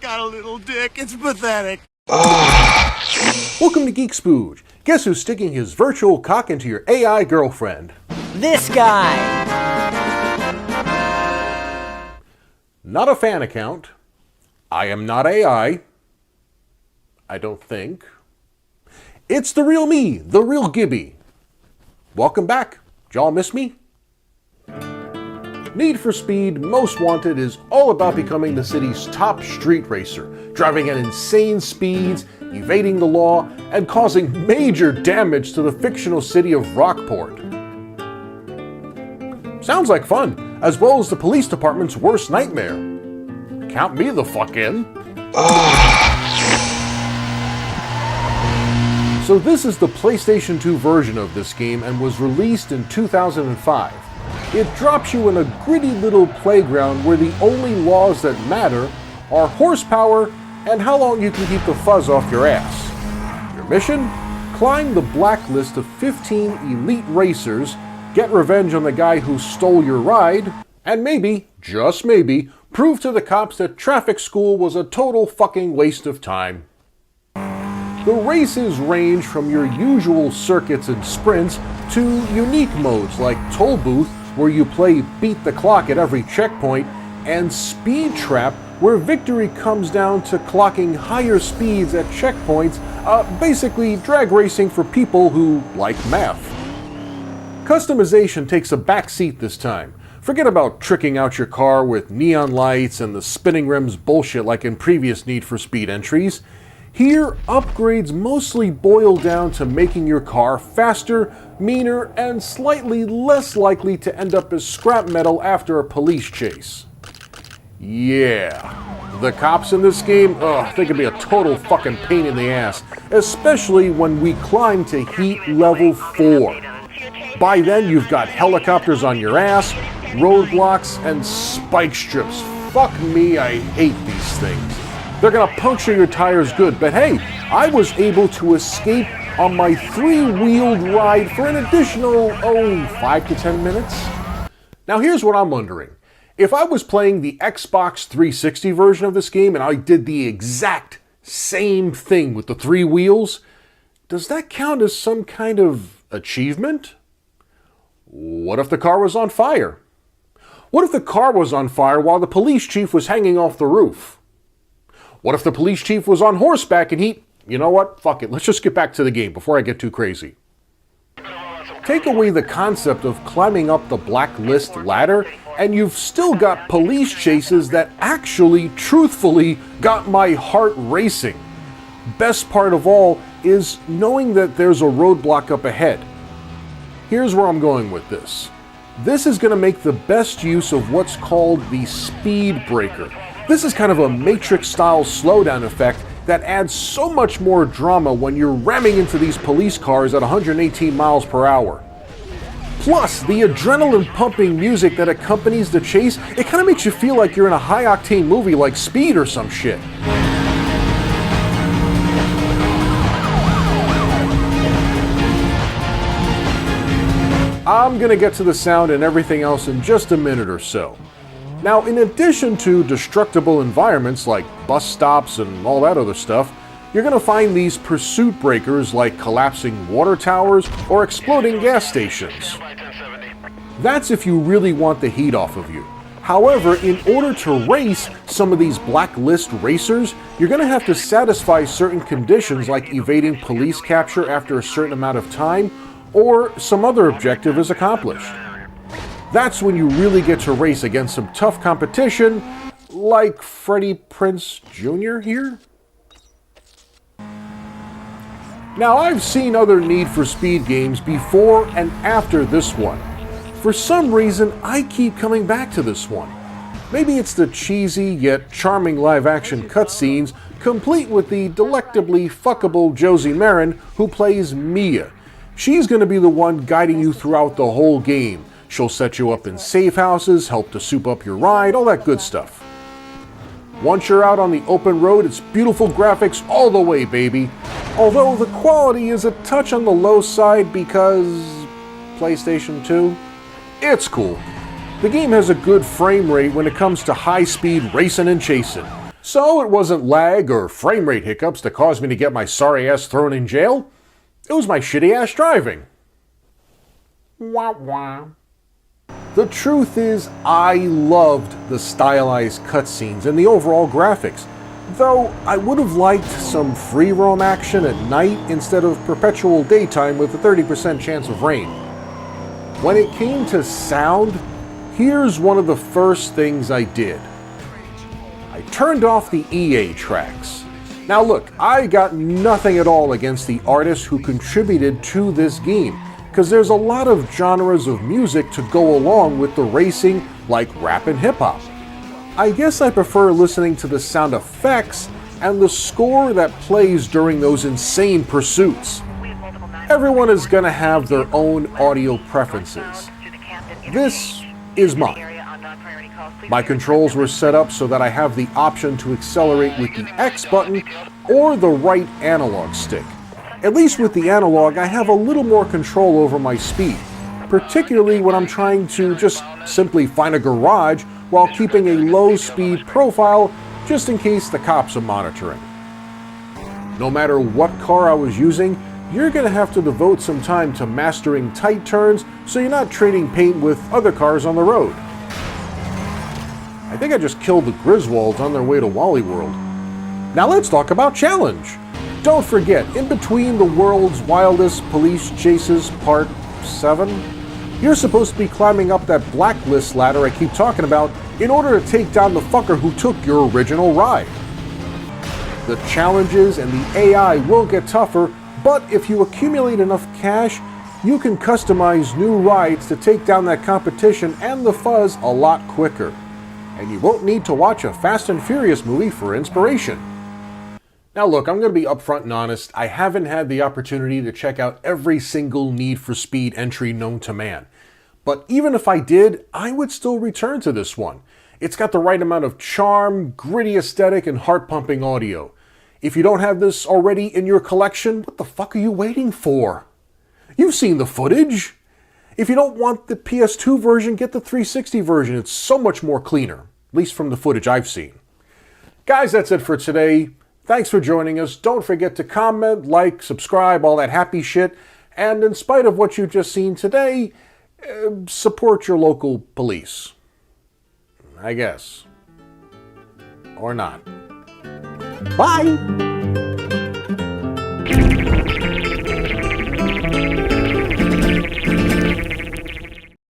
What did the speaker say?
got a little dick. It's pathetic. Welcome to GeekSpooge. Guess who's sticking his virtual cock into your AI girlfriend? This guy! Not a fan account. I am not AI. I don't think. It's the real me, the real Gibby. Welcome back. Y'all miss me? Need for Speed Most Wanted is all about becoming the city's top street racer, driving at insane speeds, evading the law, and causing major damage to the fictional city of Rockport. Sounds like fun, as well as the police department's worst nightmare. Count me the fuck in. So this is the PlayStation 2 version of this game and was released in 2005. It drops you in a gritty little playground where the only laws that matter are horsepower and how long you can keep the fuzz off your ass. Your mission? Climb the blacklist of 15 elite racers, get revenge on the guy who stole your ride, and maybe, just maybe, prove to the cops that traffic school was a total fucking waste of time. The races range from your usual circuits and sprints to unique modes like Toll Booth, where you play beat the clock at every checkpoint, and Speed Trap, where victory comes down to clocking higher speeds at checkpoints, basically drag racing for people who like math. Customization takes a back seat this time. Forget about tricking out your car with neon lights and the spinning rims bullshit like in previous Need for Speed entries. Here, upgrades mostly boil down to making your car faster, meaner, and slightly less likely to end up as scrap metal after a police chase. Yeah, the cops in this game, they can be a total fucking pain in the ass, especially when we climb to heat level 4. By then, you've got helicopters on your ass, roadblocks, and spike strips. Fuck me, I hate these things. They're gonna puncture your tires good, but hey, I was able to escape on my 3-wheeled ride for an additional, 5 to 10 minutes. Now here's what I'm wondering. If I was playing the Xbox 360 version of this game and I did the exact same thing with the 3 wheels, does that count as some kind of achievement? What if the car was on fire? What if the car was on fire while the police chief was hanging off the roof? What if the police chief was on horseback and you know what? Fuck it, let's just get back to the game before I get too crazy. Take away the concept of climbing up the blacklist ladder, and you've still got police chases that actually, truthfully, got my heart racing. Best part of all is knowing that there's a roadblock up ahead. Here's where I'm going with this. This is going to make the best use of what's called the speed breaker. This is kind of a Matrix-style slowdown effect that adds so much more drama when you're ramming into these police cars at 118 miles per hour. Plus, the adrenaline-pumping music that accompanies the chase, it kind of makes you feel like you're in a high-octane movie like Speed or some shit. I'm gonna get to the sound and everything else in just a minute or so. Now, in addition to destructible environments like bus stops and all that other stuff, you're going to find these pursuit breakers like collapsing water towers or exploding gas stations. That's if you really want the heat off of you. However, in order to race some of these blacklist racers, you're going to have to satisfy certain conditions like evading police capture after a certain amount of time, or some other objective is accomplished. That's when you really get to race against some tough competition, like Freddie Prinze Jr. here. Now, I've seen other Need for Speed games before and after this one. For some reason, I keep coming back to this one. Maybe it's the cheesy yet charming live-action cutscenes, complete with the delectably fuckable Josie Marin, who plays Mia. She's going to be the one guiding you throughout the whole game. She'll set you up in safe houses, help to soup up your ride, all that good stuff. Once you're out on the open road, it's beautiful graphics all the way, baby. Although the quality is a touch on the low side because PlayStation 2, it's cool. The game has a good frame rate when it comes to high-speed racing and chasing. So it wasn't lag or frame rate hiccups that caused me to get my sorry ass thrown in jail. It was my shitty ass driving. Wah wah. The truth is, I loved the stylized cutscenes and the overall graphics, though I would have liked some free roam action at night instead of perpetual daytime with a 30% chance of rain. When it came to sound, here's one of the first things I did. I turned off the EA tracks. Now look, I got nothing at all against the artists who contributed to this game, because there's a lot of genres of music to go along with the racing, like rap and hip-hop. I guess I prefer listening to the sound effects and the score that plays during those insane pursuits. Everyone is gonna have their own audio preferences. This is mine. My controls were set up so that I have the option to accelerate with the X button or the right analog stick. At least with the analog, I have a little more control over my speed, particularly when I'm trying to just simply find a garage while keeping a low speed profile just in case the cops are monitoring. No matter what car I was using, you're going to have to devote some time to mastering tight turns so you're not trading paint with other cars on the road. I think I just killed the Griswolds on their way to Wally World. Now let's talk about challenge. Don't forget, in between the world's wildest police chases part 7, you're supposed to be climbing up that blacklist ladder I keep talking about in order to take down the fucker who took your original ride. The challenges and the AI will get tougher, but if you accumulate enough cash, you can customize new rides to take down that competition and the fuzz a lot quicker. And you won't need to watch a Fast and Furious movie for inspiration. Now look, I'm going to be upfront and honest, I haven't had the opportunity to check out every single Need for Speed entry known to man. But even if I did, I would still return to this one. It's got the right amount of charm, gritty aesthetic, and heart-pumping audio. If you don't have this already in your collection, what the fuck are you waiting for? You've seen the footage. If you don't want the PS2 version, get the 360 version. It's so much more cleaner, at least from the footage I've seen. Guys, that's it for today. Thanks for joining us. Don't forget to comment, like, subscribe, all that happy shit. And in spite of what you've just seen today, support your local police. I guess. Or not. Bye!